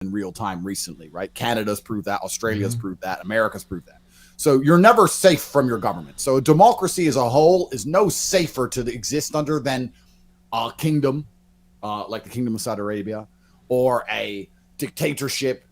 in real time recently, right? Canada's proved that, Australia's proved that, America's proved that. So you're never safe from your government. So democracy as a whole is no safer to exist under than a kingdom, like the Kingdom of Saudi Arabia, or a dictatorship.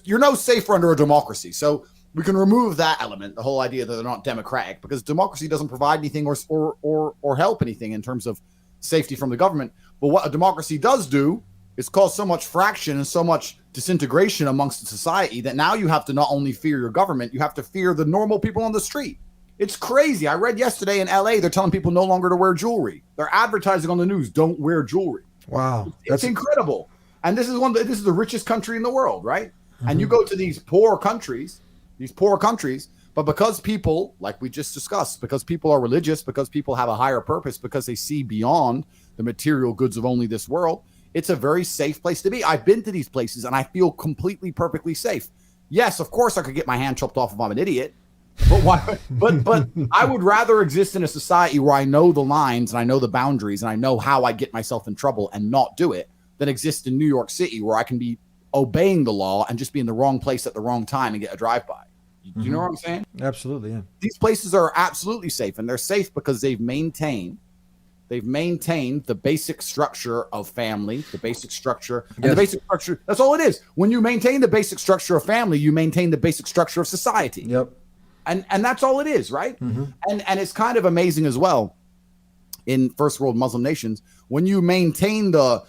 You're no safer under a democracy. So we can remove that element, the whole idea that they're not democratic, because democracy doesn't provide anything or help anything in terms of safety from the government. But what a democracy does do is cause so much fraction and so much disintegration amongst the society that now you have to not only fear your government, you have to fear the normal people on the street. It's crazy. I read yesterday in LA, they're telling people no longer to wear jewelry. They're advertising on the news, don't wear jewelry. Wow. It's incredible. And this is the richest country in the world, right? And you go to these poor countries, but because people, like we just discussed, because people are religious, because people have a higher purpose, because they see beyond the material goods of only this world, it's a very safe place to be. I've been to these places and I feel completely, perfectly safe. Yes, of course I could get my hand chopped off if I'm an idiot, but why? but I would rather exist in a society where I know the lines and I know the boundaries and I know how I get myself in trouble and not do it than exist in New York City where I can be obeying the law and just be in the wrong place at the wrong time and get a drive-by. You know what I'm saying? Absolutely, yeah. These places are absolutely safe, and they're safe because they've maintained the basic structure of family, the basic structure, and the basic structure. That's all it is. When you maintain the basic structure of family, you maintain the basic structure of society. Yep. And that's all it is, right? And it's kind of amazing as well in first world Muslim nations, when you maintain the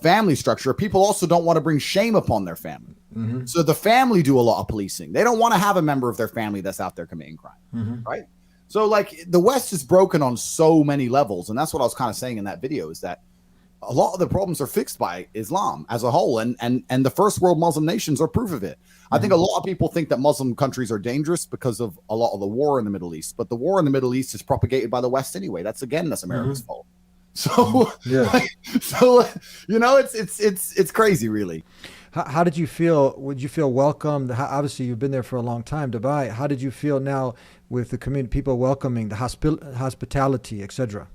family structure, people also don't want to bring shame upon their family. So the family do a lot of policing. They don't want to have a member of their family that's out there committing crime, right? So like the West is broken on so many levels. And that's what I was kind of saying in that video, is that a lot of the problems are fixed by Islam as a whole. And the first world Muslim nations are proof of it. I think a lot of people think that Muslim countries are dangerous because of a lot of the war in the Middle East. But the war in the Middle East is propagated by the West anyway. That's America's fault. So, it's crazy, really. How did you feel? Would you feel welcomed? Obviously, you've been there for a long time, Dubai. How did you feel now with the community, people welcoming, the hospitality, etc.?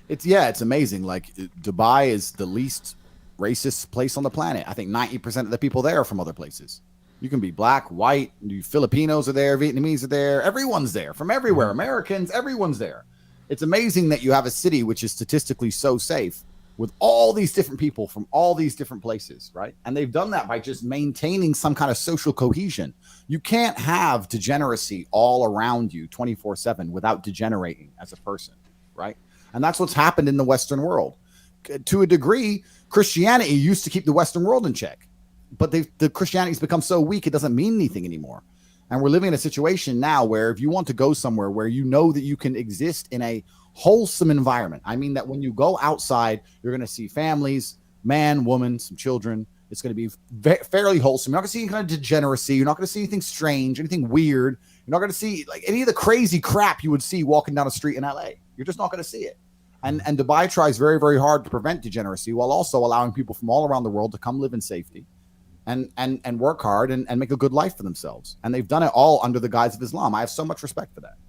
It's amazing. Like Dubai is the least racist place on the planet. I think 90% of the people there are from other places. You can be black, white, Filipinos are there, Vietnamese are there. Everyone's there from everywhere. Americans, everyone's there. It's amazing that you have a city which is statistically so safe with all these different people from all these different places, right? And they've done that by just maintaining some kind of social cohesion. You can't have degeneracy all around you 24/7 without degenerating as a person, right? And that's what's happened in the Western world. To a degree, Christianity used to keep the Western world in check, but the Christianity's become so weak, it doesn't mean anything anymore. And we're living in a situation now where if you want to go somewhere where you know that you can exist in a wholesome environment, I mean that when you go outside, you're going to see families, man, woman, some children. It's going to be fairly wholesome. You're not going to see any kind of degeneracy. You're not going to see anything strange, anything weird. You're not going to see like any of the crazy crap you would see walking down a street in LA. You're just not going to see it. And Dubai tries very, very hard to prevent degeneracy while also allowing people from all around the world to come live in safety and work hard and make a good life for themselves. And they've done it all under the guise of Islam. I have so much respect for that.